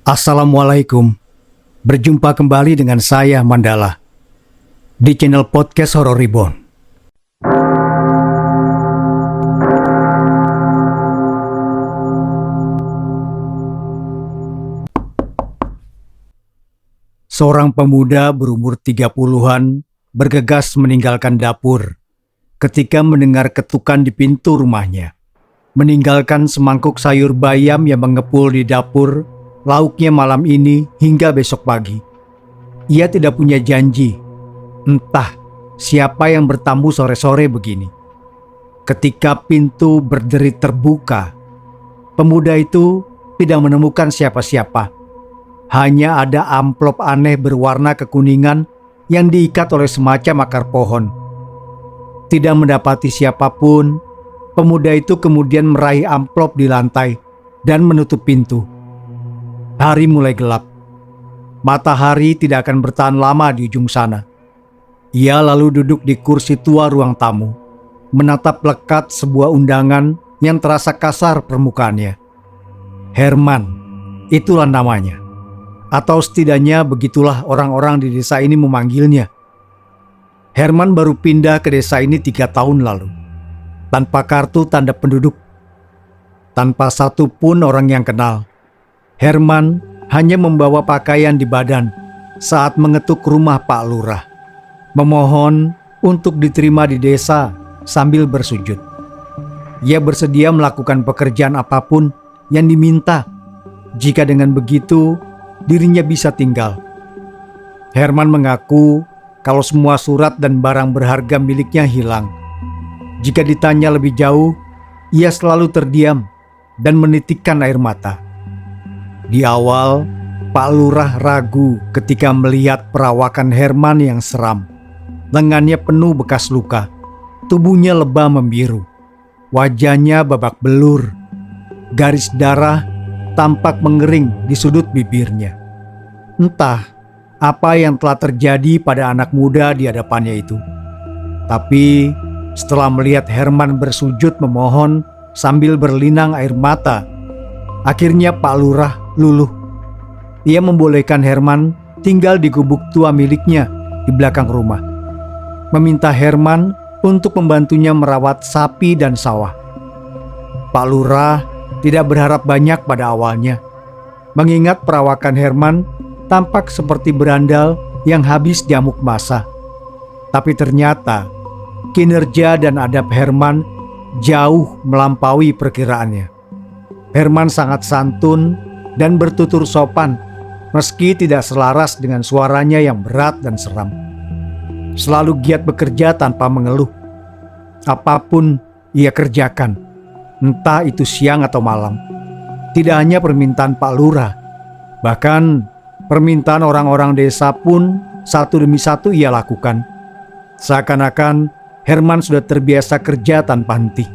Assalamualaikum. Berjumpa kembali dengan saya Mandala di channel podcast Horror Reborn. Seorang pemuda berumur 30-an bergegas meninggalkan dapur ketika mendengar ketukan di pintu rumahnya. Meninggalkan semangkuk sayur bayam yang mengepul di dapur lauknya malam ini hingga besok pagi. Ia tidak punya janji. Entah siapa yang bertamu sore-sore begini. Ketika pintu berderit terbuka, pemuda itu tidak menemukan siapa-siapa. Hanya ada amplop aneh berwarna kekuningan yang diikat oleh semacam akar pohon. Tidak mendapati siapapun, pemuda itu kemudian meraih amplop di lantai dan menutup pintu. Hari mulai gelap. Matahari tidak akan bertahan lama di ujung sana. Ia lalu duduk di kursi tua ruang tamu, menatap lekat sebuah undangan yang terasa kasar permukaannya. Herman, itulah namanya. Atau setidaknya begitulah orang-orang di desa ini memanggilnya. Herman baru pindah ke desa ini 3 tahun lalu, tanpa kartu tanda penduduk, tanpa satu pun orang yang kenal. Herman hanya membawa pakaian di badan saat mengetuk rumah Pak Lurah, memohon untuk diterima di desa sambil bersujud. Ia bersedia melakukan pekerjaan apapun yang diminta, jika dengan begitu dirinya bisa tinggal. Herman mengaku kalau semua surat dan barang berharga miliknya hilang. Jika ditanya lebih jauh, ia selalu terdiam dan menitikkan air mata. Di awal, Pak Lurah ragu ketika melihat perawakan Herman yang seram. Lengannya penuh bekas luka, tubuhnya lebam membiru, wajahnya babak belur, garis darah tampak mengering di sudut bibirnya. Entah apa yang telah terjadi pada anak muda di hadapannya itu. Tapi setelah melihat Herman bersujud memohon sambil berlinang air mata, akhirnya Pak Lurah luluh. Ia membolehkan Herman tinggal di gubuk tua miliknya di belakang rumah. Meminta Herman untuk membantunya merawat sapi dan sawah. Pak Lurah tidak berharap banyak pada awalnya, mengingat perawakan Herman tampak seperti berandal yang habis diamuk masa. Tapi ternyata kinerja dan adab Herman jauh melampaui perkiraannya. Herman sangat santun dan bertutur sopan, meski tidak selaras dengan suaranya yang berat dan seram. Selalu giat bekerja tanpa mengeluh. Apapun ia kerjakan, entah itu siang atau malam. Tidak hanya permintaan Pak Lurah, bahkan permintaan orang-orang desa pun satu demi satu ia lakukan. Seakan-akan Herman sudah terbiasa kerja tanpa henti.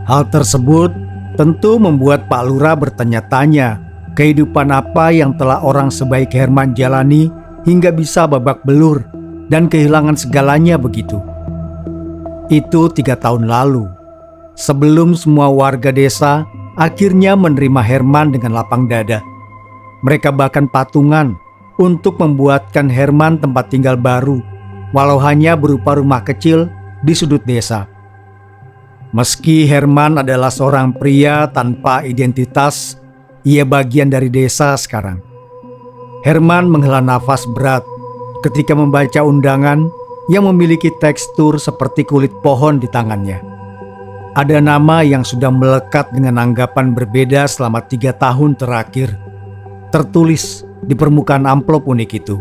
Hal tersebut tentu membuat Pak Lurah bertanya-tanya kehidupan apa yang telah orang sebaik Herman jalani hingga bisa babak belur dan kehilangan segalanya begitu. Itu 3 tahun lalu, sebelum semua warga desa akhirnya menerima Herman dengan lapang dada. Mereka bahkan patungan untuk membuatkan Herman tempat tinggal baru, walau hanya berupa rumah kecil di sudut desa. Meski Herman adalah seorang pria tanpa identitas, ia bagian dari desa sekarang. Herman menghela nafas berat ketika membaca undangan yang memiliki tekstur seperti kulit pohon di tangannya. Ada nama yang sudah melekat dengan anggapan berbeda selama 3 tahun terakhir, tertulis di permukaan amplop unik itu.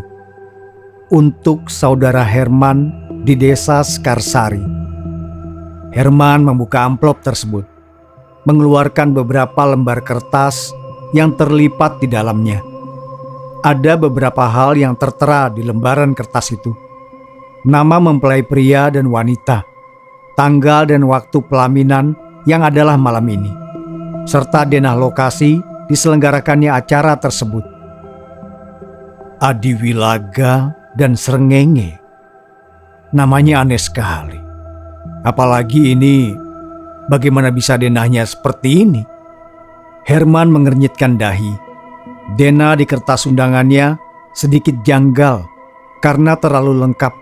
Untuk saudara Herman di desa Sekarsari. Herman membuka amplop tersebut, mengeluarkan beberapa lembar kertas yang terlipat di dalamnya. Ada beberapa hal yang tertera di lembaran kertas itu. Nama mempelai pria dan wanita, tanggal dan waktu pelaminan yang adalah malam ini, serta denah lokasi diselenggarakannya acara tersebut. Adiwilaga dan Srengenge. Namanya aneh sekali. Apalagi ini, bagaimana bisa denahnya seperti ini? Herman mengernyitkan dahi. Dena di kertas undangannya sedikit janggal karena terlalu lengkap.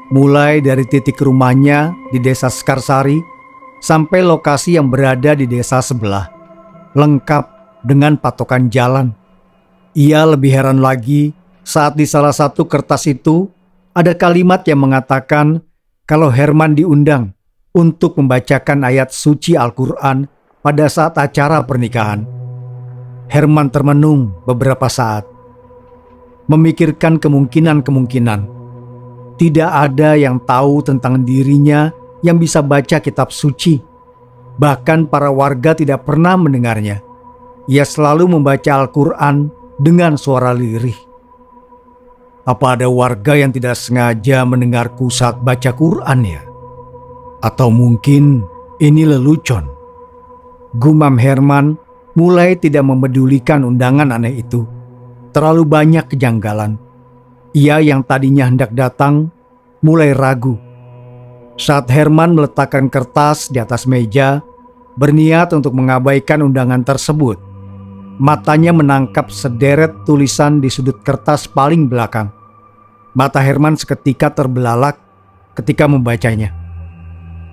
Mulai dari titik rumahnya di desa Sekarsari sampai lokasi yang berada di desa sebelah, lengkap dengan patokan jalan. Ia lebih heran lagi saat di salah satu kertas itu ada kalimat yang mengatakan kalau Herman diundang untuk membacakan ayat suci Al-Quran pada saat acara pernikahan. Herman termenung beberapa saat, memikirkan kemungkinan-kemungkinan. Tidak ada yang tahu tentang dirinya yang bisa baca kitab suci. Bahkan para warga tidak pernah mendengarnya. Ia selalu membaca Al-Quran dengan suara lirih. Apa ada warga yang tidak sengaja mendengarku saat baca Quran ya? Atau mungkin ini lelucon? Gumam Herman mulai tidak memedulikan undangan aneh itu. Terlalu banyak kejanggalan. Ia yang tadinya hendak datang mulai ragu. Saat Herman meletakkan kertas di atas meja, berniat untuk mengabaikan undangan tersebut, matanya menangkap sederet tulisan di sudut kertas paling belakang. Mata Herman seketika terbelalak ketika membacanya.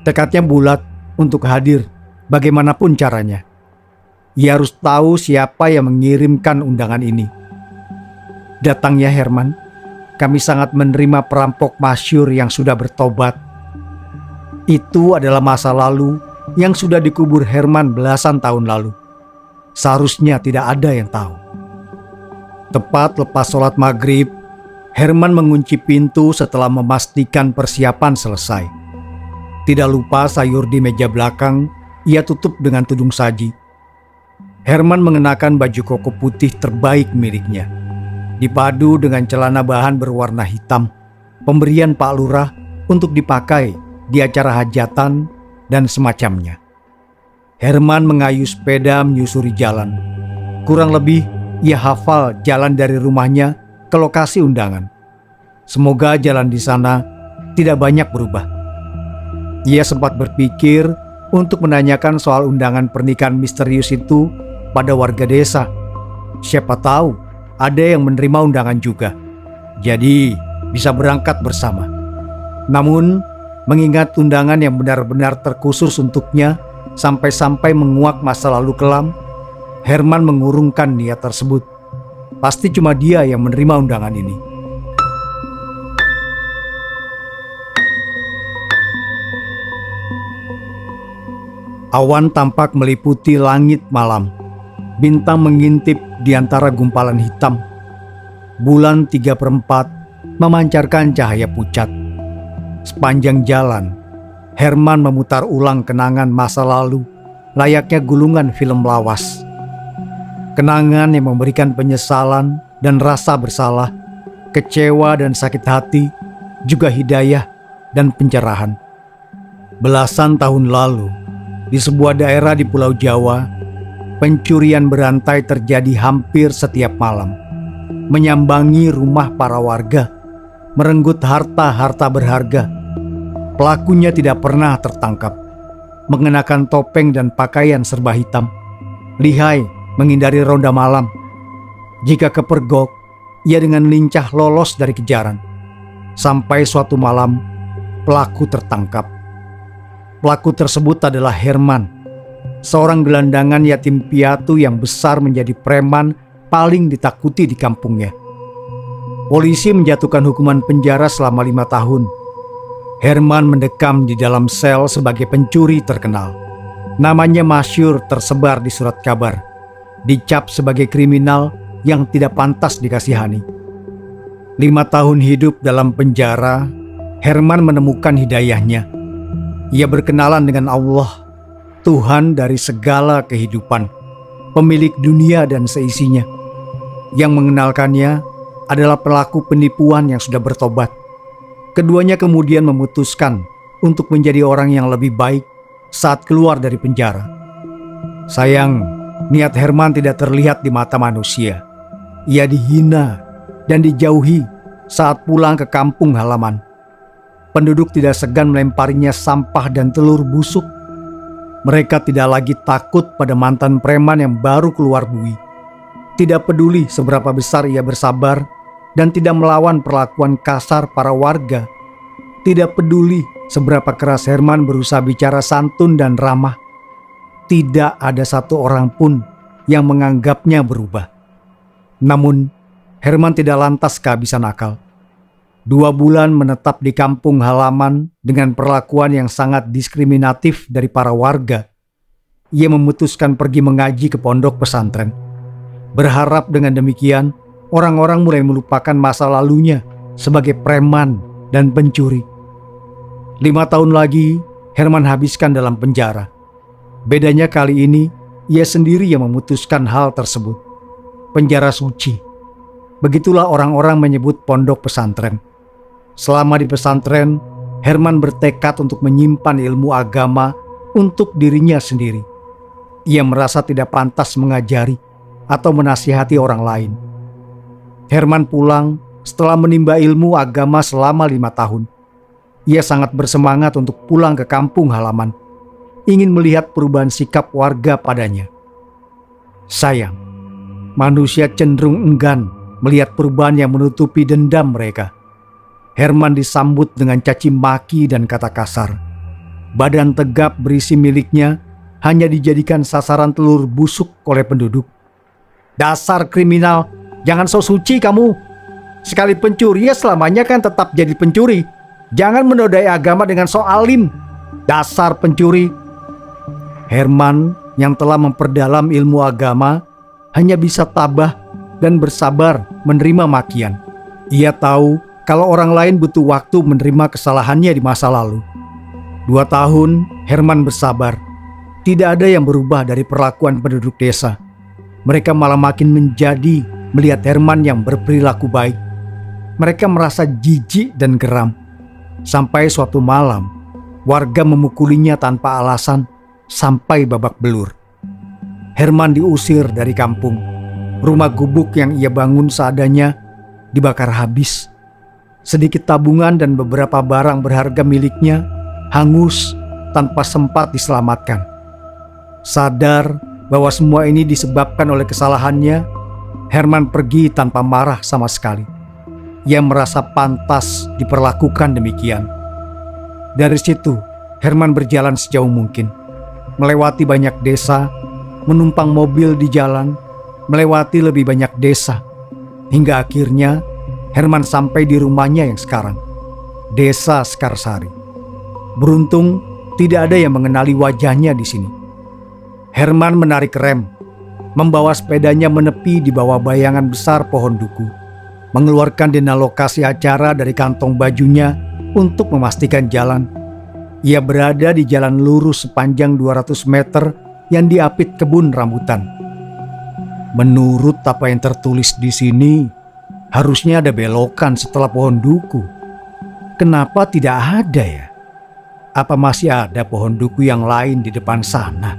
Tekadnya bulat untuk hadir bagaimanapun caranya. Ia harus tahu siapa yang mengirimkan undangan ini. Datangnya Herman, kami sangat menerima perampok masyhur yang sudah bertobat. Itu adalah masa lalu yang sudah dikubur Herman belasan tahun lalu. Seharusnya tidak ada yang tahu. Tepat lepas sholat maghrib, Herman mengunci pintu setelah memastikan persiapan selesai. Tidak lupa sayur di meja belakang ia tutup dengan tudung saji. Herman mengenakan baju koko putih terbaik miliknya, dipadu dengan celana bahan berwarna hitam, pemberian Pak Lurah untuk dipakai di acara hajatan dan semacamnya. Herman mengayuh sepeda menyusuri jalan. Kurang lebih ia hafal jalan dari rumahnya ke lokasi undangan. Semoga jalan di sana tidak banyak berubah. Ia sempat berpikir untuk menanyakan soal undangan pernikahan misterius itu pada warga desa. Siapa tahu ada yang menerima undangan juga. Jadi bisa berangkat bersama. Namun mengingat undangan yang benar-benar terkhusus untuknya sampai-sampai menguak masa lalu kelam, Herman mengurungkan niat tersebut. Pasti cuma dia yang menerima undangan ini. Awan tampak meliputi langit malam. Bintang mengintip di antara gumpalan hitam. Bulan 3/4 memancarkan cahaya pucat. Sepanjang jalan, Herman memutar ulang kenangan masa lalu layaknya gulungan film lawas. Kenangan yang memberikan penyesalan dan rasa bersalah, kecewa dan sakit hati, juga hidayah dan pencerahan. Belasan tahun lalu, di sebuah daerah di Pulau Jawa, pencurian berantai terjadi hampir setiap malam, menyambangi rumah para warga, merenggut harta-harta berharga. Pelakunya tidak pernah tertangkap, mengenakan topeng dan pakaian serba hitam, lihai menghindari ronda malam. Jika kepergok, ia dengan lincah lolos dari kejaran. Sampai suatu malam, pelaku tertangkap. Pelaku tersebut adalah Herman, seorang gelandangan yatim piatu yang besar menjadi preman paling ditakuti di kampungnya. Polisi menjatuhkan hukuman penjara selama 5 tahun. Herman mendekam di dalam sel sebagai pencuri terkenal. Namanya masyhur tersebar di surat kabar, dicap sebagai kriminal yang tidak pantas dikasihani. 5 tahun hidup dalam penjara, Herman menemukan hidayahnya. Ia berkenalan dengan Allah, Tuhan dari segala kehidupan, pemilik dunia dan seisinya. Yang mengenalkannya adalah pelaku penipuan yang sudah bertobat. Keduanya kemudian memutuskan untuk menjadi orang yang lebih baik saat keluar dari penjara. Sayang, niat Herman tidak terlihat di mata manusia. Ia dihina dan dijauhi saat pulang ke kampung halaman. Penduduk tidak segan melemparinya sampah dan telur busuk. Mereka tidak lagi takut pada mantan preman yang baru keluar bui. Tidak peduli seberapa besar ia bersabar dan tidak melawan perlakuan kasar para warga. Tidak peduli seberapa keras Herman berusaha bicara santun dan ramah. Tidak ada satu orang pun yang menganggapnya berubah. Namun, Herman tidak lantas kehabisan akal. 2 bulan menetap di kampung halaman dengan perlakuan yang sangat diskriminatif dari para warga. Ia memutuskan pergi mengaji ke pondok pesantren. Berharap dengan demikian, orang-orang mulai melupakan masa lalunya sebagai preman dan pencuri. 5 tahun lagi, Herman habiskan dalam penjara. Bedanya kali ini, ia sendiri yang memutuskan hal tersebut. Penjara suci. Begitulah orang-orang menyebut pondok pesantren. Selama di pesantren, Herman bertekad untuk menyimpan ilmu agama untuk dirinya sendiri. Ia merasa tidak pantas mengajari atau menasihati orang lain. Herman pulang setelah menimba ilmu agama selama 5 tahun. Ia sangat bersemangat untuk pulang ke kampung halaman, ingin melihat perubahan sikap warga padanya. Sayang, manusia cenderung enggan melihat perubahan yang menutupi dendam mereka. Herman disambut dengan caci maki dan kata kasar. Badan tegap berisi miliknya hanya dijadikan sasaran telur busuk oleh penduduk. Dasar kriminal, jangan sok suci kamu. Sekali pencuri ya selamanya kan tetap jadi pencuri. Jangan menodai agama dengan sok alim. Dasar pencuri. Herman yang telah memperdalam ilmu agama hanya bisa tabah dan bersabar menerima makian. Ia tahu kalau orang lain butuh waktu menerima kesalahannya di masa lalu. 2 tahun Herman bersabar. Tidak ada yang berubah dari perlakuan penduduk desa. Mereka malah makin menjadi melihat Herman yang berperilaku baik. Mereka merasa jijik dan geram. Sampai suatu malam, warga memukulinya tanpa alasan sampai babak belur. Herman diusir dari kampung. Rumah gubuk yang ia bangun seadanya dibakar habis. Sedikit tabungan dan beberapa barang berharga miliknya hangus tanpa sempat diselamatkan. Sadar bahwa semua ini disebabkan oleh kesalahannya, Herman pergi tanpa marah sama sekali. Ia merasa pantas diperlakukan demikian. Dari situ, Herman berjalan sejauh mungkin, melewati banyak desa, menumpang mobil di jalan, melewati lebih banyak desa, hingga akhirnya Herman sampai di rumahnya yang sekarang, Desa Sekarsari. Beruntung tidak ada yang mengenali wajahnya di sini. Herman menarik rem, membawa sepedanya menepi di bawah bayangan besar pohon duku, mengeluarkan dana lokasi acara dari kantong bajunya untuk memastikan jalan. Ia berada di jalan lurus sepanjang 200 meter yang diapit kebun rambutan. Menurut apa yang tertulis di sini, harusnya ada belokan setelah pohon duku. Kenapa tidak ada ya? Apa masih ada pohon duku yang lain di depan sana?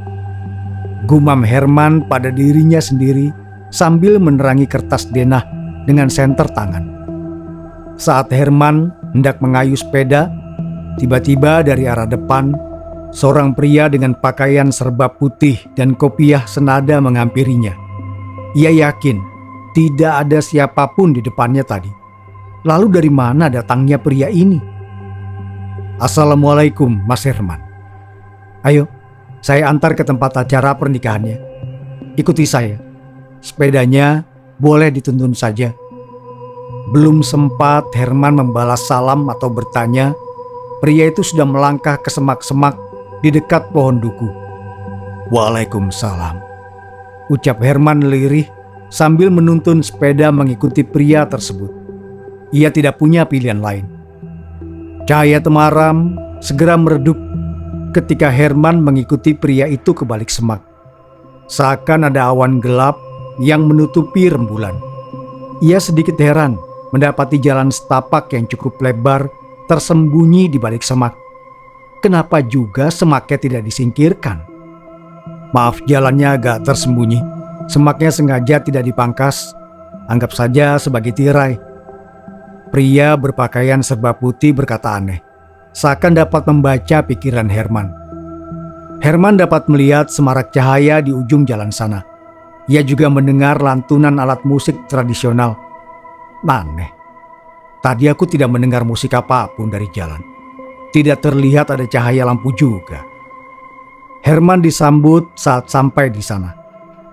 Gumam Herman pada dirinya sendiri sambil menerangi kertas denah dengan senter tangan. Saat Herman hendak mengayuh sepeda, tiba-tiba dari arah depan, seorang pria dengan pakaian serba putih dan kopiah senada menghampirinya. Ia yakin tidak ada siapapun di depannya tadi. Lalu dari mana datangnya pria ini? Assalamualaikum, Mas Herman. Ayo, saya antar ke tempat acara pernikahannya. Ikuti saya. Sepedanya boleh dituntun saja. Belum sempat Herman membalas salam atau bertanya, pria itu sudah melangkah ke semak-semak di dekat pohon duku. Waalaikumsalam, ucap Herman lirih sambil menuntun sepeda mengikuti pria tersebut. Ia tidak punya pilihan lain. Cahaya temaram segera meredup ketika Herman mengikuti pria itu ke balik semak. Seakan ada awan gelap yang menutupi rembulan. Ia sedikit heran mendapati jalan setapak yang cukup lebar tersembunyi di balik semak. Kenapa juga semaknya tidak disingkirkan? Maaf, jalannya agak tersembunyi. Semaknya sengaja tidak dipangkas. Anggap saja sebagai tirai. Pria berpakaian serba putih berkata aneh, seakan dapat membaca pikiran Herman. Herman dapat melihat semarak cahaya di ujung jalan sana. Ia juga mendengar lantunan alat musik tradisional. Aneh, tadi aku tidak mendengar musik apapun dari jalan. Tidak terlihat ada cahaya lampu juga. Herman disambut saat sampai di sana.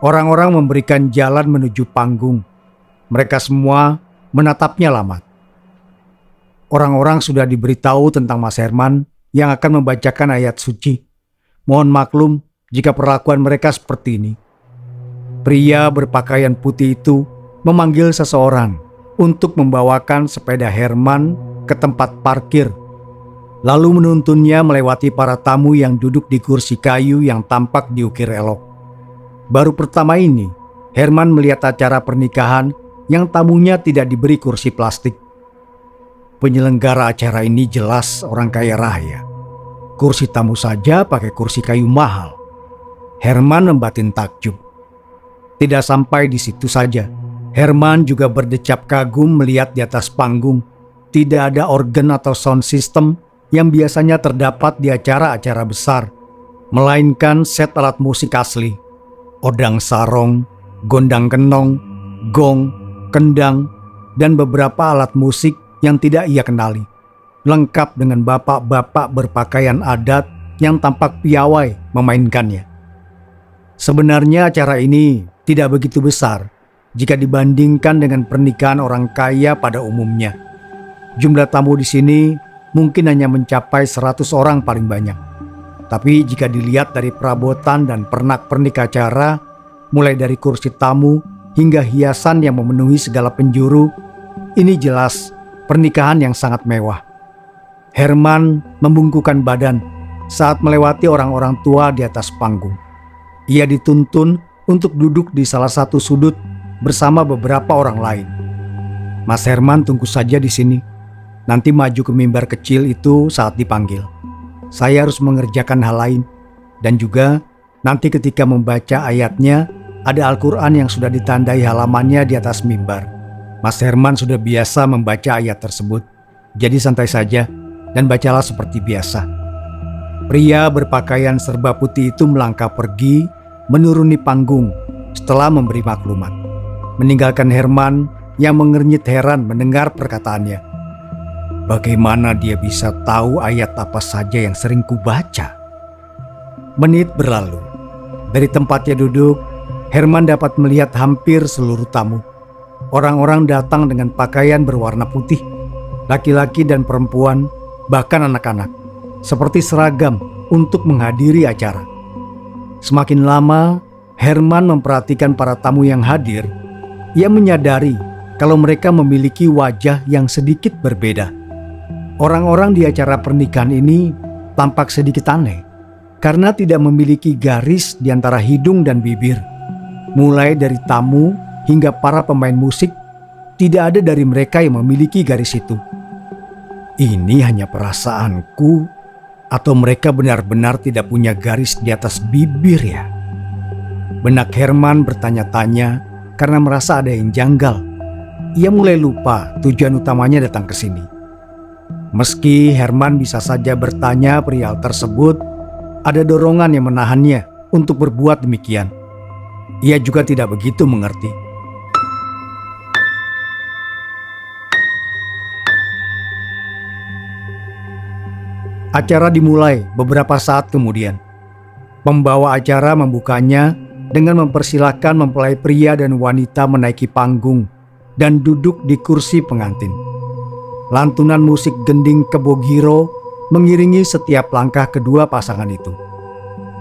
Orang-orang memberikan jalan menuju panggung. Mereka semua menatapnya lama. Orang-orang sudah diberitahu tentang Mas Herman yang akan membacakan ayat suci. Mohon maklum jika perlakuan mereka seperti ini. Pria berpakaian putih itu memanggil seseorang untuk membawakan sepeda Herman ke tempat parkir, lalu menuntunnya melewati para tamu yang duduk di kursi kayu yang tampak diukir elok. Baru pertama ini, Herman melihat acara pernikahan yang tamunya tidak diberi kursi plastik. Penyelenggara acara ini jelas orang kaya raya. Kursi tamu saja pakai kursi kayu mahal. Herman membatin takjub. Tidak sampai di situ saja, Herman juga berdecap kagum melihat di atas panggung tidak ada organ atau sound system yang biasanya terdapat di acara-acara besar, melainkan set alat musik asli, odang sarong, gondang kenong, gong, kendang, dan beberapa alat musik yang tidak ia kenali, lengkap dengan bapak-bapak berpakaian adat yang tampak piawai memainkannya. Sebenarnya acara ini tidak begitu besar jika dibandingkan dengan pernikahan orang kaya pada umumnya. Jumlah tamu di sini mungkin hanya mencapai 100 orang paling banyak. Tapi jika dilihat dari perabotan dan pernak-pernik acara, mulai dari kursi tamu hingga hiasan yang memenuhi segala penjuru, ini jelas pernikahan yang sangat mewah. Herman membungkukkan badan saat melewati orang-orang tua di atas panggung. Ia dituntun untuk duduk di salah satu sudut bersama beberapa orang lain. Mas Herman tunggu saja di sini. Nanti maju ke mimbar kecil itu saat dipanggil. Saya harus mengerjakan hal lain. Dan juga nanti ketika membaca ayatnya, ada Al-Quran yang sudah ditandai halamannya di atas mimbar. Mas Herman sudah biasa membaca ayat tersebut. Jadi santai saja dan bacalah seperti biasa. Pria berpakaian serba putih itu melangkah pergi menuruni panggung setelah memberi maklumat, meninggalkan Herman yang mengernyit heran mendengar perkataannya. Bagaimana dia bisa tahu ayat apa saja yang sering kubaca? Menit berlalu. Dari tempatnya duduk, Herman dapat melihat hampir seluruh tamu. Orang-orang datang dengan pakaian berwarna putih, laki-laki dan perempuan, bahkan anak-anak, seperti seragam untuk menghadiri acara. Semakin lama, Herman memperhatikan para tamu yang hadir. Ia menyadari kalau mereka memiliki wajah yang sedikit berbeda. Orang-orang di acara pernikahan ini tampak sedikit aneh karena tidak memiliki garis di antara hidung dan bibir. Mulai dari tamu hingga para pemain musik, tidak ada dari mereka yang memiliki garis itu. Ini hanya perasaanku, atau mereka benar-benar tidak punya garis di atas bibir ya? Benak Herman bertanya-tanya karena merasa ada yang janggal. Ia mulai lupa tujuan utamanya datang ke sini. Meski Herman bisa saja bertanya perihal tersebut, ada dorongan yang menahannya untuk berbuat demikian. Ia juga tidak begitu mengerti. Acara dimulai beberapa saat kemudian. Pembawa acara membukanya dengan mempersilahkan mempelai pria dan wanita menaiki panggung dan duduk di kursi pengantin. Lantunan musik gending kebogiro mengiringi setiap langkah kedua pasangan itu.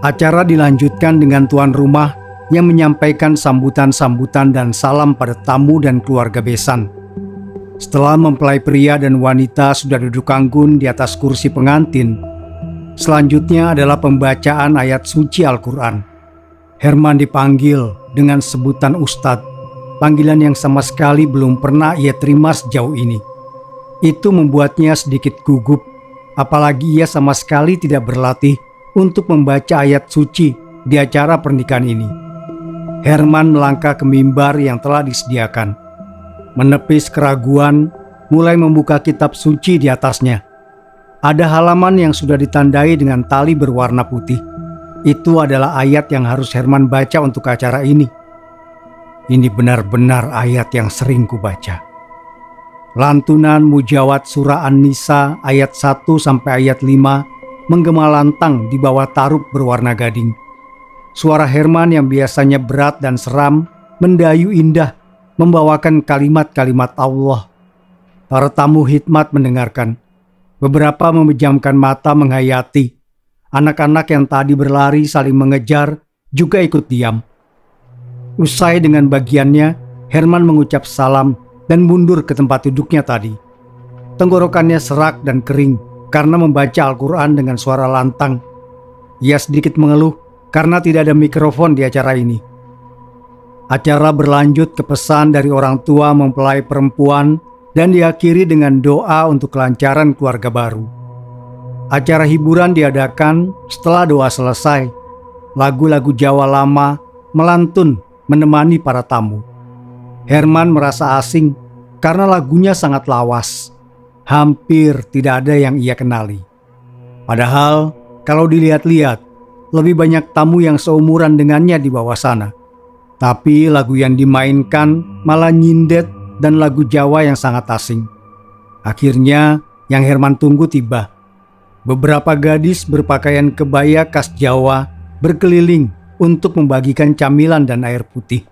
Acara dilanjutkan dengan tuan rumah yang menyampaikan sambutan-sambutan dan salam pada tamu dan keluarga besan. Setelah mempelai pria dan wanita sudah duduk anggun di atas kursi pengantin, selanjutnya adalah pembacaan ayat suci Al-Quran. Herman dipanggil dengan sebutan Ustadz, panggilan yang sama sekali belum pernah ia terima sejauh ini. Itu membuatnya sedikit gugup, apalagi ia sama sekali tidak berlatih untuk membaca ayat suci di acara pernikahan ini. Herman melangkah ke mimbar yang telah disediakan. Menepis keraguan, mulai membuka kitab suci di atasnya. Ada halaman yang sudah ditandai dengan tali berwarna putih. Itu adalah ayat yang harus Herman baca untuk acara ini. Ini benar-benar ayat yang sering kubaca. Lantunan mujawat surah An-Nisa ayat 1 sampai ayat 5 menggema lantang di bawah tarub berwarna gading. Suara Herman yang biasanya berat dan seram mendayu indah membawakan kalimat-kalimat Allah. Para tamu hikmat mendengarkan. Beberapa memejamkan mata menghayati. Anak-anak yang tadi berlari saling mengejar juga ikut diam. Usai dengan bagiannya, Herman mengucap salam dan mundur ke tempat duduknya tadi. Tenggorokannya serak dan kering karena membaca Al-Quran dengan suara lantang. Ia sedikit mengeluh karena tidak ada mikrofon di acara ini. Acara berlanjut ke pesan dari orang tua mempelai perempuan dan diakhiri dengan doa untuk kelancaran keluarga baru. Acara hiburan diadakan setelah doa selesai. Lagu-lagu Jawa lama melantun menemani para tamu. Herman merasa asing karena lagunya sangat lawas. Hampir tidak ada yang ia kenali. Padahal kalau dilihat-lihat, lebih banyak tamu yang seumuran dengannya di bawah sana. Tapi lagu yang dimainkan malah nyindet dan lagu Jawa yang sangat asing. Akhirnya yang Herman tunggu tiba. Beberapa gadis berpakaian kebaya khas Jawa berkeliling untuk membagikan camilan dan air putih.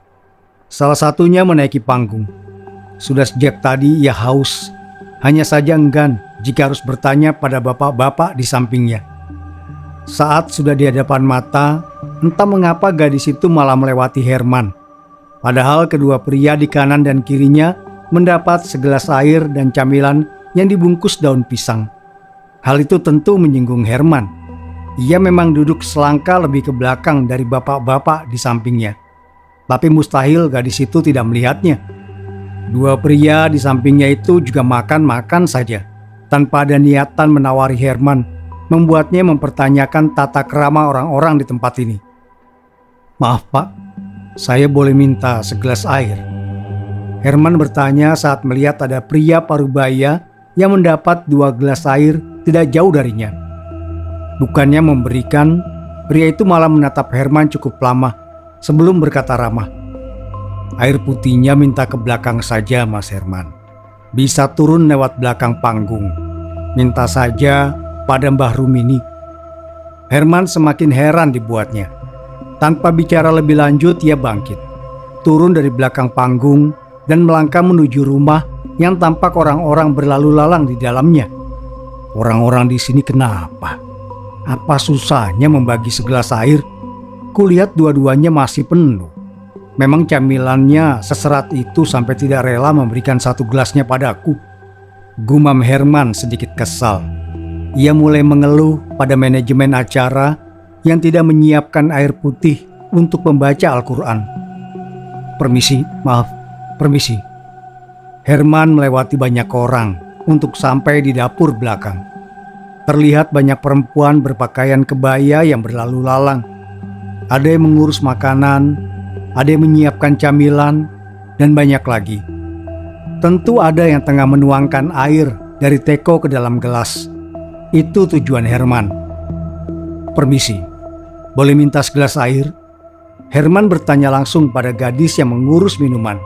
Salah satunya menaiki panggung. Sudah sejak tadi ia haus, hanya saja enggan jika harus bertanya pada bapak-bapak di sampingnya. Saat sudah di hadapan mata, entah mengapa gadis itu malah melewati Herman. Padahal kedua pria di kanan dan kirinya mendapat segelas air dan camilan yang dibungkus daun pisang. Hal itu tentu menyinggung Herman. Ia memang duduk selangkah lebih ke belakang dari bapak-bapak di sampingnya. Tapi mustahil gadis itu tidak melihatnya. Dua pria di sampingnya itu juga makan-makan saja, tanpa ada niatan menawari Herman, membuatnya mempertanyakan tata krama orang-orang di tempat ini. "Maaf Pak, saya boleh minta segelas air?" Herman bertanya saat melihat ada pria parubaya yang mendapat 2 gelas air tidak jauh darinya. Bukannya memberikan, pria itu malah menatap Herman cukup lama sebelum berkata ramah. "Air putihnya minta ke belakang saja Mas Herman. Bisa turun lewat belakang panggung. Minta saja pada Mbah Rumini." Herman semakin heran dibuatnya. Tanpa bicara lebih lanjut, ia bangkit, turun dari belakang panggung dan melangkah menuju rumah yang tampak orang-orang berlalu lalang di dalamnya. Orang-orang di sini kenapa? Apa susahnya membagi segelas air? Kulihat dua-duanya masih penuh. Memang camilannya seserat itu sampai tidak rela memberikan 1 gelasnya padaku. Gumam Herman sedikit kesal. Ia mulai mengeluh pada manajemen acara yang tidak menyiapkan air putih untuk membaca Al-Quran. "Permisi, maaf, permisi." Herman melewati banyak orang untuk sampai di dapur belakang. Terlihat banyak perempuan berpakaian kebaya yang berlalu lalang. Ada yang mengurus makanan, ada yang menyiapkan camilan, dan banyak lagi. Tentu ada yang tengah menuangkan air dari teko ke dalam gelas. Itu tujuan Herman. "Permisi, boleh minta segelas air?" Herman bertanya langsung pada gadis yang mengurus minuman.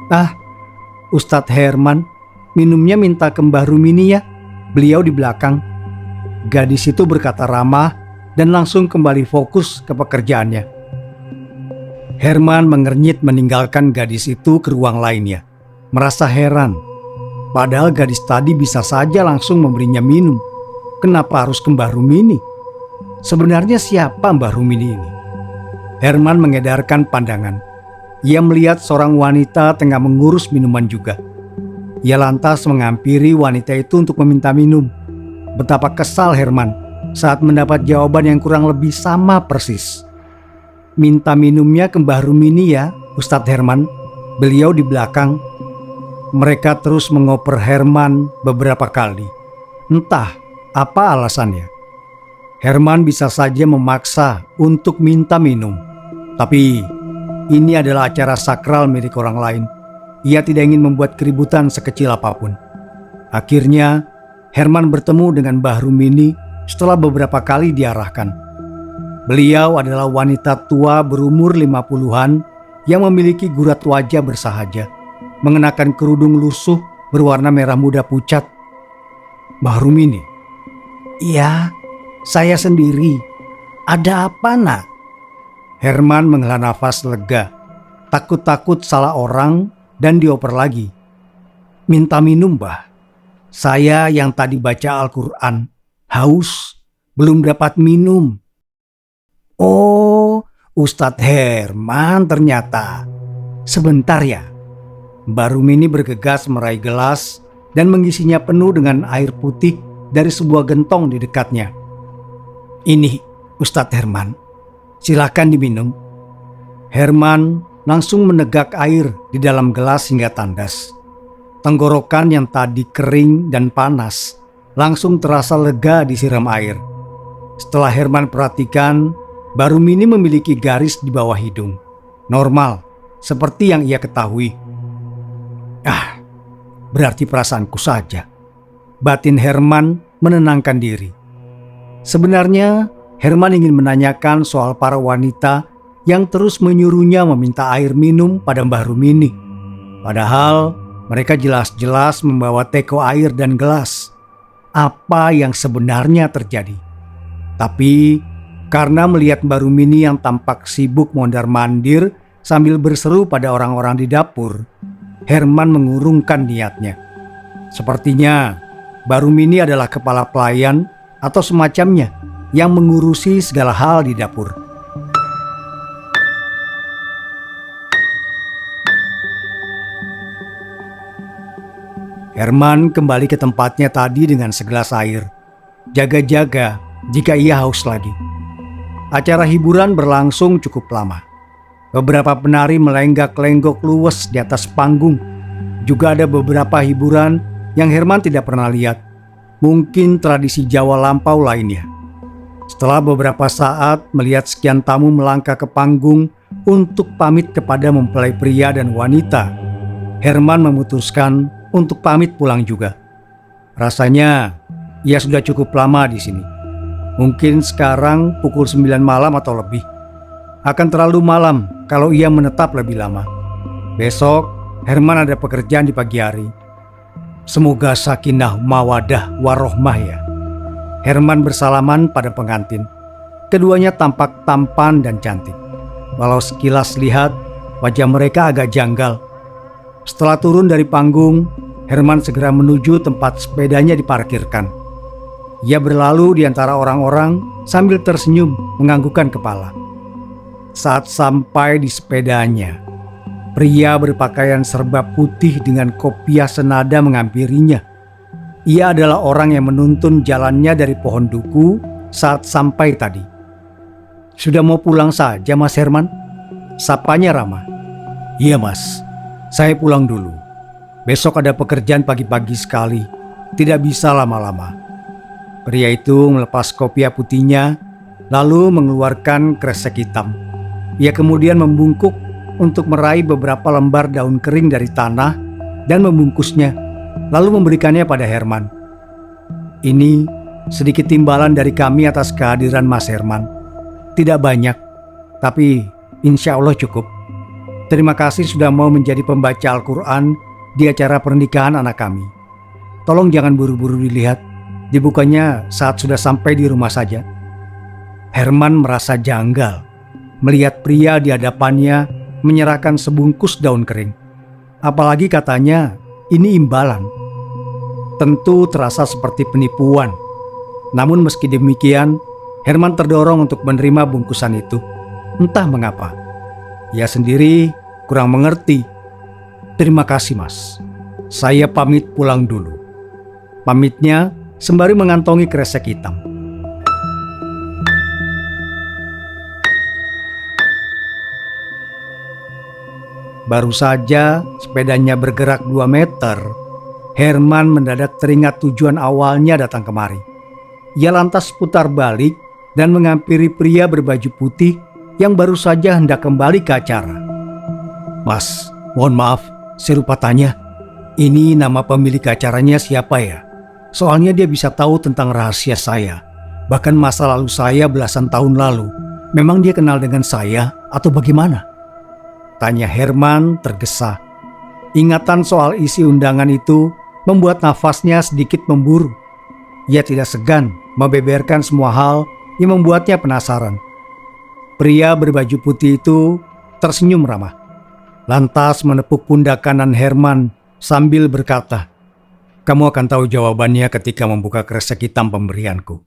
"Ah, Ustadz Herman, minumnya minta ke Mbah Rumini ya, beliau di belakang." Gadis itu berkata ramah dan langsung kembali fokus ke pekerjaannya. Herman mengernyit meninggalkan gadis itu ke ruang lainnya, merasa heran. Padahal gadis tadi bisa saja langsung memberinya minum. Kenapa harus ke Mbah Rumini? Sebenarnya siapa Mbah Rumini ini? Herman mengedarkan pandangan. Ia melihat seorang wanita tengah mengurus minuman juga. Ia lantas menghampiri wanita itu untuk meminta minum. Betapa kesal Herman saat mendapat jawaban yang kurang lebih sama persis. "Minta minumnya ke Mbah Rumini ya, Ustadz Herman. Beliau di belakang." Mereka terus mengoper Herman beberapa kali. Entah apa alasannya. Herman bisa saja memaksa untuk minta minum. Tapi ini adalah acara sakral milik orang lain. Ia tidak ingin membuat keributan sekecil apapun. Akhirnya Herman bertemu dengan Mbah Rumini setelah beberapa kali diarahkan. Beliau adalah wanita tua berumur 50-an yang memiliki gurat wajah bersahaja, mengenakan kerudung lusuh berwarna merah muda pucat. Mbah Rumini. Iya, saya sendiri. Ada apa, nak? Herman menghela nafas lega. Takut-takut salah orang dan dioper lagi. Minta minum, Mbah. Saya yang tadi baca Al-Quran. Haus, belum dapat minum. Oh, Ustadz Herman ternyata. Sebentar ya. Mbah Rumini bergegas meraih gelas dan mengisinya penuh dengan air putih dari sebuah gentong di dekatnya. Ini Ustadz Herman, silakan diminum. Herman langsung menegak air di dalam gelas hingga tandas. Tenggorokan yang tadi kering dan panas langsung terasa lega disiram air. Setelah Herman perhatikan, Mbah Rumini memiliki garis di bawah hidung. Normal, seperti yang ia ketahui. Ah, berarti perasaanku saja. Batin Herman menenangkan diri. Sebenarnya Herman ingin menanyakan soal para wanita yang terus menyuruhnya meminta air minum pada Mbah Rumini. Padahal mereka jelas-jelas membawa teko air dan gelas. Apa yang sebenarnya terjadi? Tapi karena melihat Mbah Rumini yang tampak sibuk mondar-mandir sambil berseru pada orang-orang di dapur, Herman mengurungkan niatnya. Sepertinya Mbah Rumini adalah kepala pelayan atau semacamnya yang mengurusi segala hal di dapur. Herman kembali ke tempatnya tadi dengan segelas air. Jaga-jaga jika ia haus lagi. Acara hiburan berlangsung cukup lama. Beberapa penari melenggak-lenggok luwes di atas panggung. Juga ada beberapa hiburan yang Herman tidak pernah lihat. Mungkin tradisi Jawa lampau lainnya. Setelah beberapa saat melihat sekian tamu melangkah ke panggung untuk pamit kepada mempelai pria dan wanita, Herman memutuskan untuk pamit pulang juga. Rasanya ia sudah cukup lama di sini. Mungkin sekarang pukul 9 malam atau lebih. Akan terlalu malam kalau ia menetap lebih lama. Besok Herman ada pekerjaan di pagi hari. Semoga sakinah mawadah warohmah ya. Herman bersalaman pada pengantin. Keduanya tampak tampan dan cantik. Walau sekilas lihat wajah mereka agak janggal. Setelah turun dari panggung, Herman segera menuju tempat sepedanya diparkirkan. Ia berlalu di antara orang-orang sambil tersenyum menganggukkan kepala. Saat sampai di sepedanya, pria berpakaian serba putih dengan kopiah senada menghampirinya. Ia adalah orang yang menuntun jalannya dari pohon duku saat sampai tadi. Sudah mau pulang saja, Mas Herman? Sapanya ramah. Iya, Mas. Saya pulang dulu. Besok ada pekerjaan pagi-pagi sekali. Tidak bisa lama-lama. Pria itu melepas kopiah putihnya, lalu mengeluarkan kresek hitam. Ia kemudian membungkuk untuk meraih beberapa lembar daun kering dari tanah dan membungkusnya, lalu memberikannya pada Herman. Ini sedikit timbalan dari kami atas kehadiran Mas Herman. Tidak banyak, tapi insya Allah cukup. Terima kasih sudah mau menjadi pembaca Al-Quran di acara pernikahan anak kami. Tolong jangan buru-buru dilihat. Dibukanya saat sudah sampai di rumah saja. Herman merasa janggal melihat pria di hadapannya menyerahkan sebungkus daun kering. Apalagi katanya ini imbalan. Tentu terasa seperti penipuan. Namun meski demikian, Herman terdorong untuk menerima bungkusan itu. Entah mengapa. Ia sendiri kurang mengerti. Terima kasih, Mas. Saya pamit pulang dulu. Pamitnya sembari mengantongi kresek hitam. Baru saja sepedanya bergerak 2 meter, Herman mendadak teringat tujuan awalnya datang kemari. Ia lantas putar balik dan menghampiri pria berbaju putih yang baru saja hendak kembali ke acara. Mas, mohon maaf, saya lupa tanya. Ini nama pemilik acaranya siapa ya? Soalnya dia bisa tahu tentang rahasia saya. Bahkan masa lalu saya belasan tahun lalu. Memang dia kenal dengan saya atau bagaimana? Tanya Herman tergesa. Ingatan soal isi undangan itu membuat nafasnya sedikit memburu. Ia tidak segan membeberkan semua hal yang membuatnya penasaran. Pria berbaju putih itu tersenyum ramah. Lantas menepuk pundak kanan Herman sambil berkata, "Kamu akan tahu jawabannya ketika membuka kresek hitam pemberianku."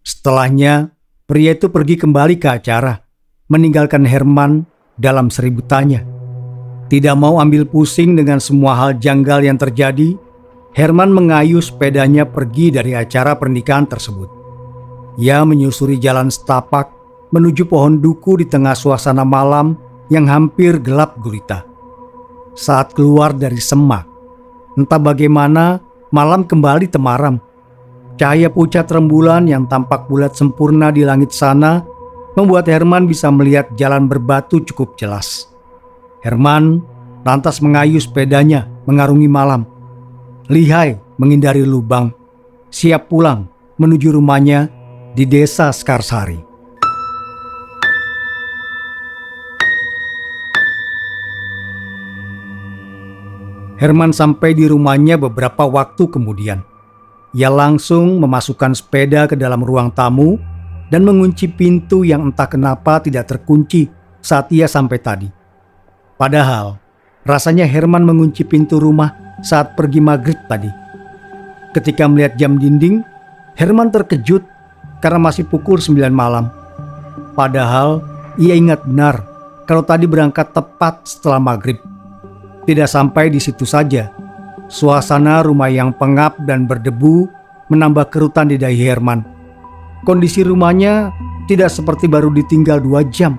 Setelahnya, pria itu pergi kembali ke acara, meninggalkan Herman dalam seribu tanya. Tidak mau ambil pusing dengan semua hal janggal yang terjadi, Herman mengayuh sepedanya pergi dari acara pernikahan tersebut. Ia menyusuri jalan setapak menuju pohon duku di tengah suasana malam yang hampir gelap gulita. Saat keluar dari semak, entah bagaimana malam kembali temaram. Cahaya pucat rembulan yang tampak bulat sempurna di langit sana membuat Herman bisa melihat jalan berbatu cukup jelas. Herman lantas mengayuh sepedanya mengarungi malam. Lihai menghindari lubang, siap pulang menuju rumahnya di desa Sekarsari. Herman sampai di rumahnya beberapa waktu kemudian. Ia langsung memasukkan sepeda ke dalam ruang tamu dan mengunci pintu yang entah kenapa tidak terkunci saat ia sampai tadi. Padahal rasanya Herman mengunci pintu rumah saat pergi maghrib tadi. Ketika melihat jam dinding, Herman terkejut karena masih pukul 9 malam. Padahal ia ingat benar kalau tadi berangkat tepat setelah maghrib. Tidak sampai di situ saja, suasana rumah yang pengap dan berdebu menambah kerutan di dahi Herman. Kondisi rumahnya tidak seperti baru ditinggal 2 jam.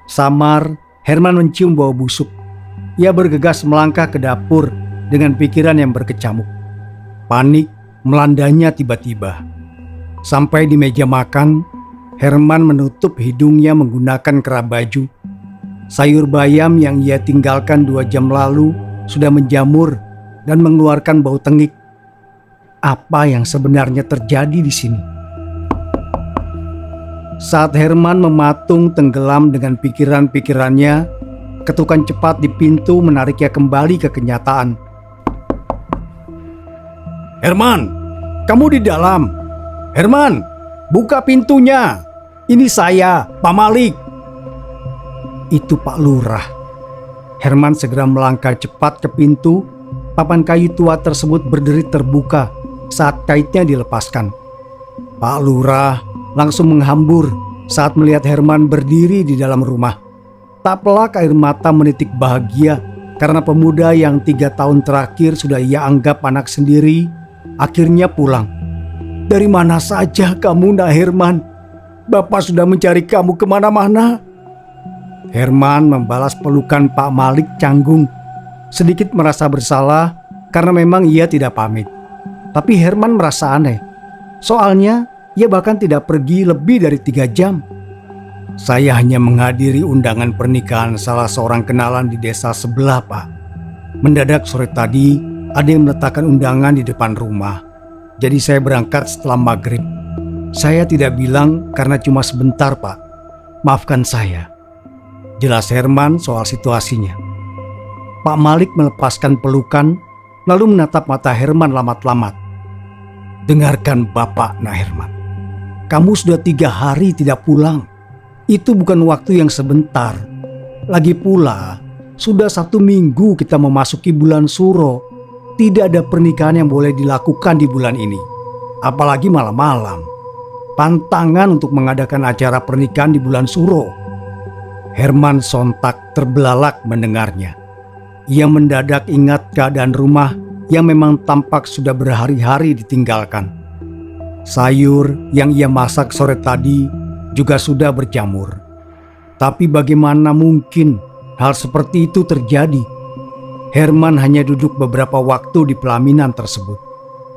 Samar, Herman mencium bau busuk. Ia bergegas melangkah ke dapur dengan pikiran yang berkecamuk. Panik melandanya tiba-tiba. Sampai di meja makan, Herman menutup hidungnya menggunakan kerah baju. Sayur bayam yang ia tinggalkan 2 jam lalu sudah menjamur dan mengeluarkan bau tengik. Apa yang sebenarnya terjadi di sini? Saat Herman mematung tenggelam dengan pikiran-pikirannya, ketukan cepat di pintu menariknya kembali ke kenyataan. "Herman, kamu di dalam? Herman, buka pintunya. Ini saya, Pak Malik." Itu Pak Lurah. Herman segera melangkah cepat ke pintu. Papan kayu tua tersebut berderi terbuka saat kaitnya dilepaskan. Pak Lurah langsung menghambur saat melihat Herman berdiri di dalam rumah. Tak pelak air mata menitik bahagia karena pemuda yang 3 tahun terakhir sudah ia anggap anak sendiri akhirnya pulang. "Dari mana saja kamu, Nak Herman? Bapak sudah mencari kamu kemana-mana." Herman membalas pelukan Pak Malik canggung. Sedikit merasa bersalah karena memang ia tidak pamit. Tapi Herman merasa aneh. Soalnya ia bahkan tidak pergi lebih dari 3 jam. "Saya hanya menghadiri undangan pernikahan salah seorang kenalan di desa sebelah, Pak. Mendadak sore tadi ada yang meletakkan undangan di depan rumah. Jadi saya berangkat setelah maghrib. Saya tidak bilang karena cuma sebentar, Pak. Maafkan saya." Jelas Herman soal situasinya. Pak Malik melepaskan pelukan lalu menatap mata Herman lamat-lamat. "Dengarkan Bapak, Nak Herman. Kamu sudah 3 hari tidak pulang. Itu bukan waktu yang sebentar. Lagi pula, sudah 1 minggu kita memasuki bulan Suro. Tidak ada pernikahan yang boleh dilakukan di bulan ini. Apalagi malam-malam. Pantangan untuk mengadakan acara pernikahan di bulan Suro." Herman sontak terbelalak mendengarnya. Ia mendadak ingat keadaan rumah yang memang tampak sudah berhari-hari ditinggalkan. Sayur yang ia masak sore tadi juga sudah berjamur. Tapi bagaimana mungkin hal seperti itu terjadi? Herman hanya duduk beberapa waktu di pelaminan tersebut.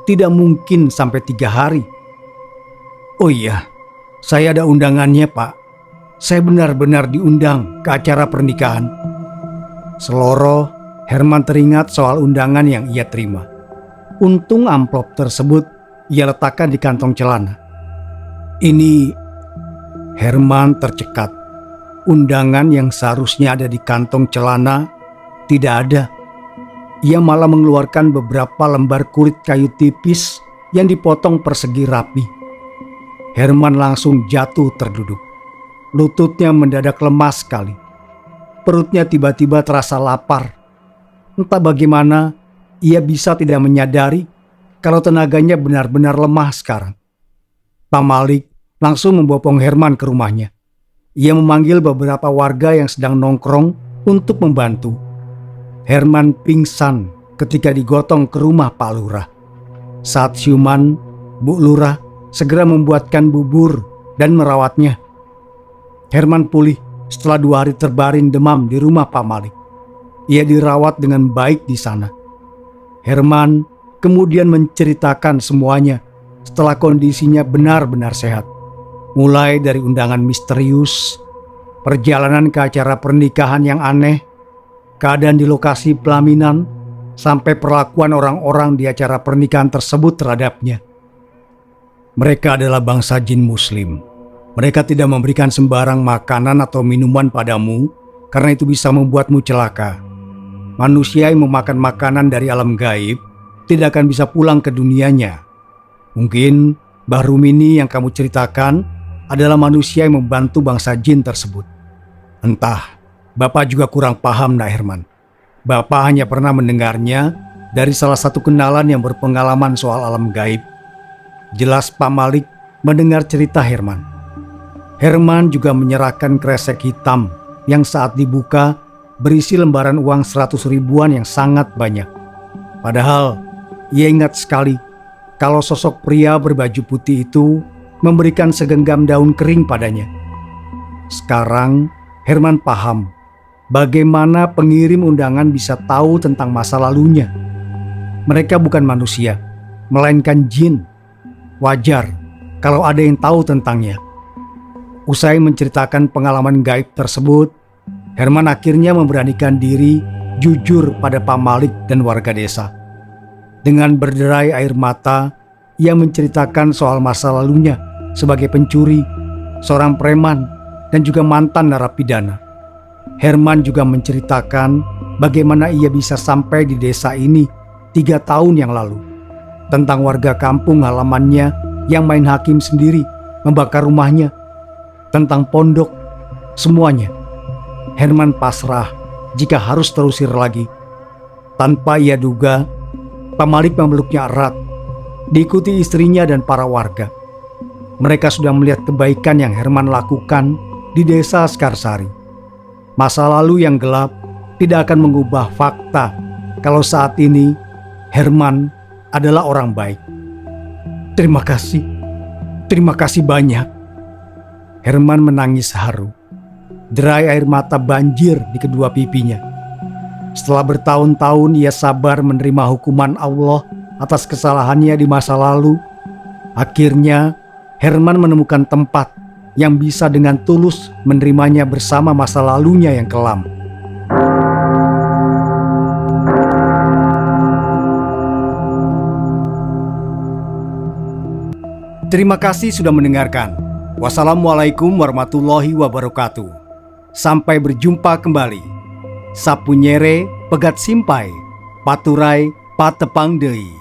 Tidak mungkin sampai 3 hari. "Oh iya, saya ada undangannya, Pak. Saya benar-benar diundang ke acara pernikahan." Seloroh, Herman teringat soal undangan yang ia terima. Untung amplop tersebut ia letakkan di kantong celana. "Ini..." Herman tercekat. Undangan yang seharusnya ada di kantong celana tidak ada. Ia malah mengeluarkan beberapa lembar kulit kayu tipis yang dipotong persegi rapi. Herman langsung jatuh terduduk. Lututnya mendadak lemas sekali. Perutnya tiba-tiba terasa lapar. Entah bagaimana ia bisa tidak menyadari kalau tenaganya benar-benar lemah sekarang. Pak Malik langsung membopong Herman ke rumahnya. Ia memanggil beberapa warga yang sedang nongkrong untuk membantu. Herman pingsan ketika digotong ke rumah Pak Lurah. Saat siuman, Bu Lurah segera membuatkan bubur dan merawatnya. Herman pulih setelah 2 hari terbaring demam di rumah Pak Malik. Ia dirawat dengan baik di sana. Herman kemudian menceritakan semuanya setelah kondisinya benar-benar sehat. Mulai dari undangan misterius, perjalanan ke acara pernikahan yang aneh, keadaan di lokasi pelaminan, sampai perlakuan orang-orang di acara pernikahan tersebut terhadapnya. Mereka adalah bangsa jin muslim. Mereka tidak memberikan sembarang makanan atau minuman padamu karena itu bisa membuatmu celaka. Manusia yang memakan makanan dari alam gaib tidak akan bisa pulang ke dunianya. Mungkin Mbah Rumini yang kamu ceritakan adalah manusia yang membantu bangsa jin tersebut. Entah, Bapak juga kurang paham, Nak Herman. Bapak hanya pernah mendengarnya dari salah satu kenalan yang berpengalaman soal alam gaib. Jelas Pak Malik mendengar cerita Herman. Herman juga menyerahkan kresek hitam yang saat dibuka berisi lembaran uang 100 ribuan yang sangat banyak. Padahal ia ingat sekali kalau sosok pria berbaju putih itu memberikan segenggam daun kering padanya. Sekarang Herman paham bagaimana pengirim undangan bisa tahu tentang masa lalunya. Mereka bukan manusia, melainkan jin. Wajar kalau ada yang tahu tentangnya. Usai menceritakan pengalaman gaib tersebut, Herman akhirnya memberanikan diri jujur pada Pak Malik dan warga desa. Dengan berderai air mata, ia menceritakan soal masa lalunya sebagai pencuri, seorang preman, dan juga mantan narapidana. Herman juga menceritakan bagaimana ia bisa sampai di desa ini 3 tahun yang lalu. Tentang warga kampung halamannya yang main hakim sendiri, membakar rumahnya. Tentang pondok, semuanya. Herman pasrah jika harus terusir lagi. Tanpa ia duga, Pak Malik memeluknya erat, diikuti istrinya dan para warga. Mereka sudah melihat kebaikan yang Herman lakukan di desa Sekarsari. Masa lalu yang gelap tidak akan mengubah fakta kalau saat ini Herman adalah orang baik. Terima kasih banyak. Herman menangis haru. Derai air mata banjir di kedua pipinya. Setelah bertahun-tahun ia sabar menerima hukuman Allah atas kesalahannya di masa lalu, akhirnya Herman menemukan tempat yang bisa dengan tulus menerimanya bersama masa lalunya yang kelam. Terima kasih sudah mendengarkan. Wassalamualaikum warahmatullahi wabarakatuh. Sampai berjumpa kembali. Sapunyere pegat simpai, paturai patepang deui.